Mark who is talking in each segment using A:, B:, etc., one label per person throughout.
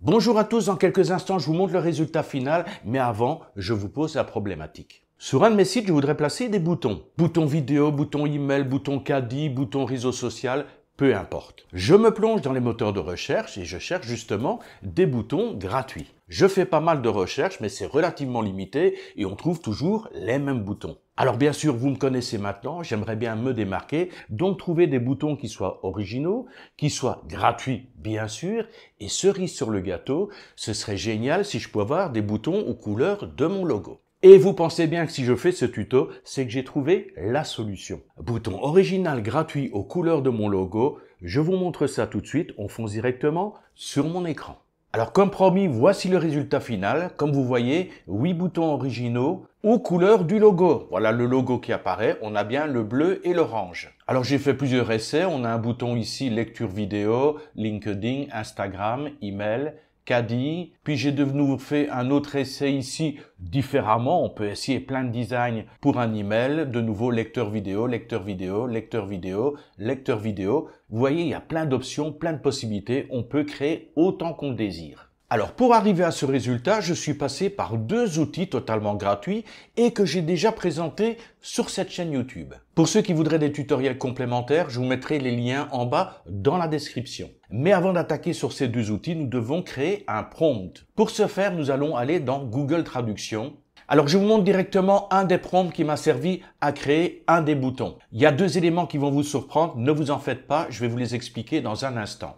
A: Bonjour à tous, dans quelques instants je vous montre le résultat final, mais avant je vous pose la problématique. Sur un de mes sites je voudrais placer des boutons. Bouton vidéo, bouton email, bouton caddie, bouton réseau social, peu importe. Je me plonge dans les moteurs de recherche et je cherche justement des boutons gratuits. Je fais pas mal de recherches mais c'est relativement limité et on trouve toujours les mêmes boutons. Alors bien sûr, vous me connaissez maintenant, j'aimerais bien me démarquer, donc trouver des boutons qui soient originaux, qui soient gratuits bien sûr, et cerise sur le gâteau, ce serait génial si je pouvais avoir des boutons aux couleurs de mon logo. Et vous pensez bien que si je fais ce tuto, c'est que j'ai trouvé la solution. Bouton original gratuit aux couleurs de mon logo, je vous montre ça tout de suite, on fonce directement sur mon écran. Alors comme promis, voici le résultat final. Comme vous voyez, 8 boutons originaux aux couleurs du logo. Voilà le logo qui apparaît, on a bien le bleu et l'orange. Alors j'ai fait plusieurs essais, on a un bouton ici lecture vidéo, LinkedIn, Instagram, email, caddie, puis j'ai de nouveau fait un autre essai ici différemment, on peut essayer plein de designs pour un email, de nouveau lecteur vidéo, lecteur vidéo, lecteur vidéo, lecteur vidéo. Vous voyez, il y a plein d'options, plein de possibilités, on peut créer autant qu'on le désire. Alors pour arriver à ce résultat, je suis passé par deux outils totalement gratuits et que j'ai déjà présentés sur cette chaîne YouTube. Pour ceux qui voudraient des tutoriels complémentaires, je vous mettrai les liens en bas dans la description. Mais avant d'attaquer sur ces deux outils, nous devons créer un prompt. Pour ce faire, nous allons aller dans Google Traduction. Alors je vous montre directement un des prompts qui m'a servi à créer un des boutons. Il y a deux éléments qui vont vous surprendre, ne vous en faites pas, je vais vous les expliquer dans un instant.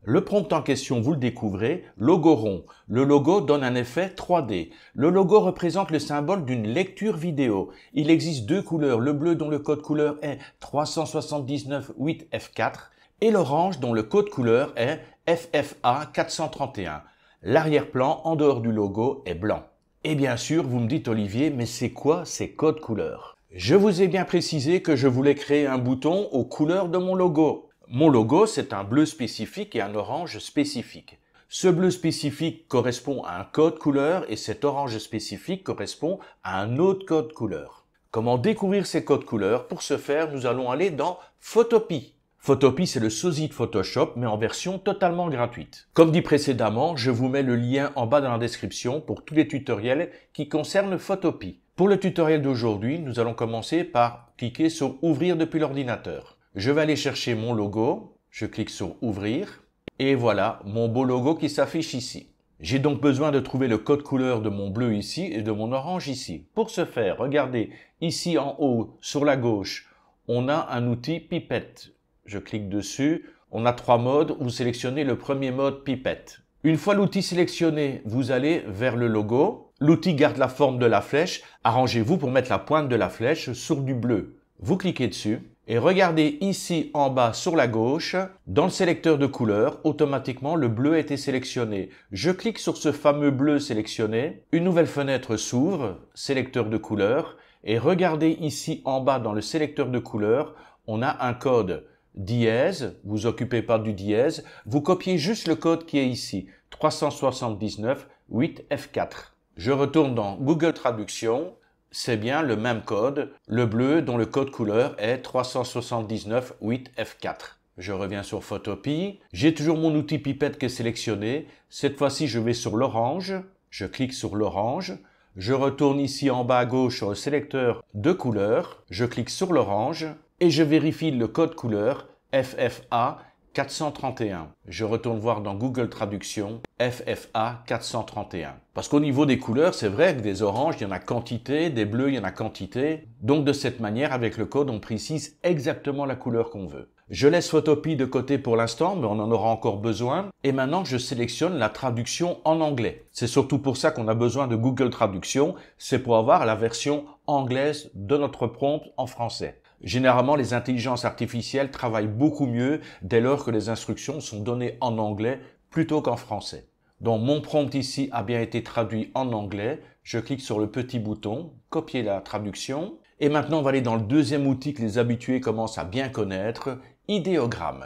A: Le prompt en question, vous le découvrez, logo rond. Le logo donne un effet 3D. Le logo représente le symbole d'une lecture vidéo. Il existe deux couleurs, le bleu dont le code couleur est 379.8F4 et l'orange dont le code couleur est FFA 431. L'arrière-plan en dehors du logo est blanc. Et bien sûr, vous me dites Olivier, mais c'est quoi ces codes couleurs? Je vous ai bien précisé que je voulais créer un bouton aux couleurs de mon logo. Mon logo, c'est un bleu spécifique et un orange spécifique. Ce bleu spécifique correspond à un code couleur et cet orange spécifique correspond à un autre code couleur. Comment découvrir ces codes couleurs? Pour ce faire, nous allons aller dans Photopea. Photopea, c'est le sosie de Photoshop, mais en version totalement gratuite. Comme dit précédemment, je vous mets le lien en bas dans la description pour tous les tutoriels qui concernent Photopea. Pour le tutoriel d'aujourd'hui, nous allons commencer par cliquer sur Ouvrir depuis l'ordinateur. Je vais aller chercher mon logo, je clique sur Ouvrir, et voilà mon beau logo qui s'affiche ici. J'ai donc besoin de trouver le code couleur de mon bleu ici et de mon orange ici. Pour ce faire, regardez, ici en haut, sur la gauche, on a un outil pipette. Je clique dessus, on a trois modes, vous sélectionnez le premier mode pipette. Une fois l'outil sélectionné, vous allez vers le logo. L'outil garde la forme de la flèche, arrangez-vous pour mettre la pointe de la flèche sur du bleu. Vous cliquez dessus. Et regardez ici en bas sur la gauche, dans le sélecteur de couleurs, automatiquement le bleu a été sélectionné. Je clique sur ce fameux bleu sélectionné, une nouvelle fenêtre s'ouvre, sélecteur de couleurs, et regardez ici en bas dans le sélecteur de couleurs, on a un code dièse, vous occupez pas du dièse, vous copiez juste le code qui est ici, 379.8F4. Je retourne dans Google Traduction. C'est bien le même code, le bleu dont le code couleur est 379.8F4. Je reviens sur Photopea, j'ai toujours mon outil pipette qui est sélectionné. Cette fois-ci, je vais sur l'orange, je clique sur l'orange, je retourne ici en bas à gauche sur le sélecteur de couleurs, je clique sur l'orange et je vérifie le code couleur FFA 431. Je retourne voir dans Google Traduction FFA 431. Parce qu'au niveau des couleurs, c'est vrai que des oranges, il y en a quantité, des bleus, il y en a quantité. Donc de cette manière, avec le code, on précise exactement la couleur qu'on veut. Je laisse Photopea de côté pour l'instant, mais on en aura encore besoin. Et maintenant, je sélectionne la traduction en anglais. C'est surtout pour ça qu'on a besoin de Google Traduction. C'est pour avoir la version anglaise de notre prompt en français. Généralement, les intelligences artificielles travaillent beaucoup mieux dès lors que les instructions sont données en anglais plutôt qu'en français. Donc, mon prompt ici a bien été traduit en anglais. Je clique sur le petit bouton, copier la traduction. Et maintenant, on va aller dans le deuxième outil que les habitués commencent à bien connaître, idéogramme.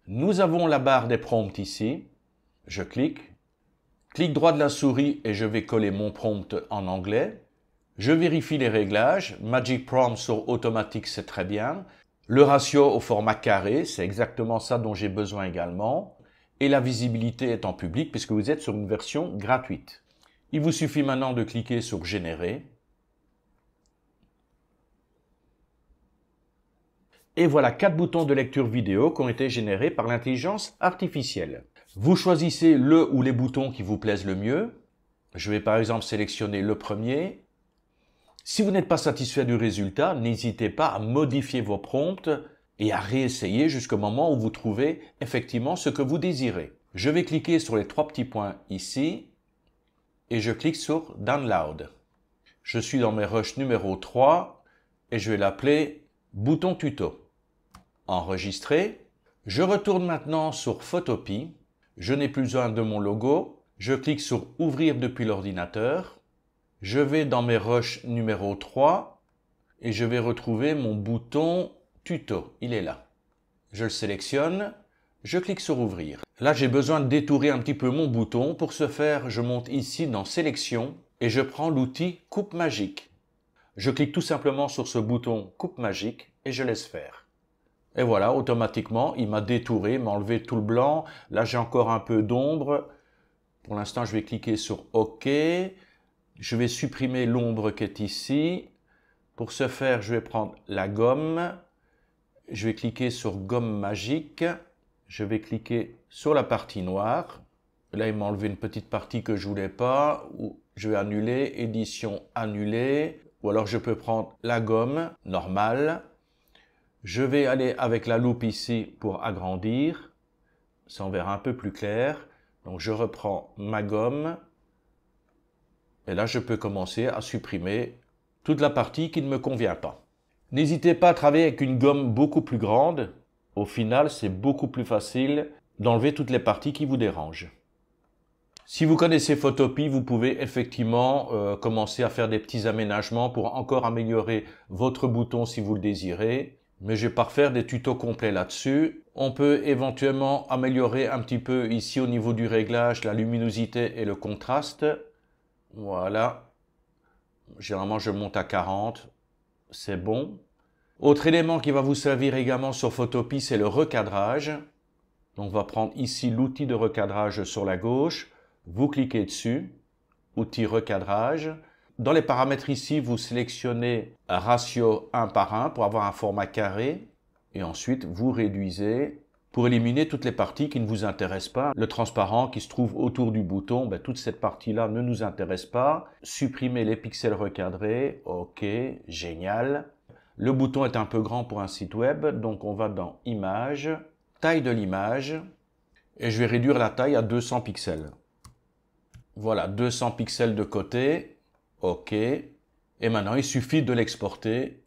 A: Nous avons la barre des prompts ici. Je clique droit de la souris et je vais coller mon prompt en anglais. Je vérifie les réglages. Magic Prompt sur automatique, c'est très bien. Le ratio au format carré, c'est exactement ça dont j'ai besoin également. et la visibilité est en public puisque vous êtes sur une version gratuite. Il vous suffit maintenant de cliquer sur Générer. Et voilà 4 boutons de lecture vidéo qui ont été générés par l'intelligence artificielle. Vous choisissez le ou les boutons qui vous plaisent le mieux. Je vais par exemple sélectionner le premier. Si vous n'êtes pas satisfait du résultat, n'hésitez pas à modifier vos prompts et à réessayer jusqu'au moment où vous trouvez effectivement ce que vous désirez. Je vais cliquer sur les 3 petits points ici et je clique sur Download. Je suis dans mes rushs numéro 3 et je vais l'appeler bouton tuto. Enregistrer. Je retourne maintenant sur Photopea. Je n'ai plus besoin de mon logo. Je clique sur Ouvrir depuis l'ordinateur. Je vais dans mes rushs numéro 3 et je vais retrouver mon bouton tuto. Il est là. Je le sélectionne. Je clique sur Ouvrir. Là, j'ai besoin de détourer un petit peu mon bouton. Pour ce faire, je monte ici dans Sélection et je prends l'outil Coupe magique. Je clique tout simplement sur ce bouton Coupe magique et je laisse faire. Et voilà, automatiquement, il m'a détouré, m'a enlevé tout le blanc. Là, j'ai encore un peu d'ombre. Pour l'instant, je vais cliquer sur OK. Je vais supprimer l'ombre qui est ici. Pour ce faire, je vais prendre la gomme. Je vais cliquer sur Gomme magique. Je vais cliquer sur la partie noire. Là, il m'a enlevé une petite partie que je voulais pas. Je vais annuler, édition annulée. Ou alors, je peux prendre la gomme normale. Je vais aller avec la loupe ici pour agrandir. Ça en verra un peu plus clair. Donc, je reprends ma gomme. Et là, je peux commencer à supprimer toute la partie qui ne me convient pas. N'hésitez pas à travailler avec une gomme beaucoup plus grande. Au final, c'est beaucoup plus facile d'enlever toutes les parties qui vous dérangent. Si vous connaissez Photopea, vous pouvez effectivement commencer à faire des petits aménagements pour encore améliorer votre bouton si vous le désirez. Mais je ne vais pas refaire des tutos complets là-dessus. On peut éventuellement améliorer un petit peu ici au niveau du réglage, la luminosité et le contraste. Voilà. Généralement, je monte à 40. C'est bon. Autre élément qui va vous servir également sur Photopea, c'est le recadrage. Donc, on va prendre ici l'outil de recadrage sur la gauche. Vous cliquez dessus. Outil recadrage. Dans les paramètres ici, vous sélectionnez un ratio 1 par 1 pour avoir un format carré. Et ensuite, vous réduisez pour éliminer toutes les parties qui ne vous intéressent pas. Le transparent qui se trouve autour du bouton, toute cette partie-là ne nous intéresse pas. Supprimez les pixels recadrés. OK, génial. Le bouton est un peu grand pour un site web, donc on va dans Images, taille de l'image, et je vais réduire la taille à 200 pixels. Voilà, 200 pixels de côté. OK. Et maintenant, il suffit de l'exporter.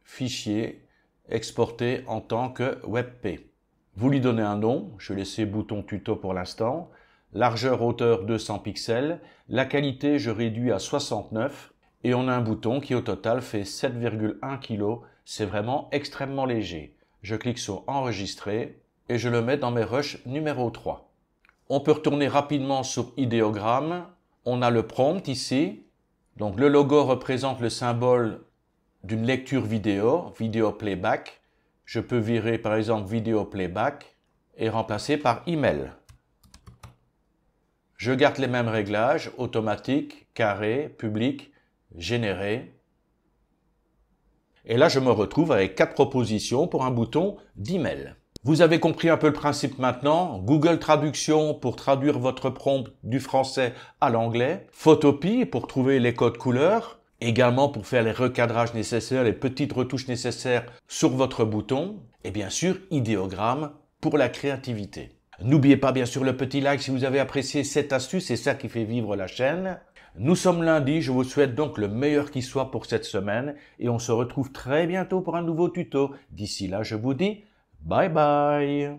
A: Fichier, exporter en tant que WebP. Vous lui donnez un nom. Je vais laisser bouton tuto pour l'instant. Largeur, hauteur 200 pixels. La qualité, je réduis à 69. Et on a un bouton qui au total fait 7,1 kg. C'est vraiment extrêmement léger. Je clique sur Enregistrer et je le mets dans mes rushs numéro 3. On peut retourner rapidement sur idéogramme. On a le prompt ici. Donc le logo représente le symbole d'une lecture vidéo, vidéo playback. Je peux virer par exemple vidéo playback et remplacer par email. Je garde les mêmes réglages, automatique, carré, public, générer. Et là, je me retrouve avec 4 propositions pour un bouton d'email. Vous avez compris un peu le principe maintenant. Google Traduction pour traduire votre prompt du français à l'anglais. Photopea pour trouver les codes couleurs. Également pour faire les recadrages nécessaires, les petites retouches nécessaires sur votre bouton. Et bien sûr, idéogramme pour la créativité. N'oubliez pas bien sûr le petit like si vous avez apprécié cette astuce, c'est ça qui fait vivre la chaîne. Nous sommes lundi, je vous souhaite donc le meilleur qui soit pour cette semaine et on se retrouve très bientôt pour un nouveau tuto. D'ici là, je vous dis bye bye.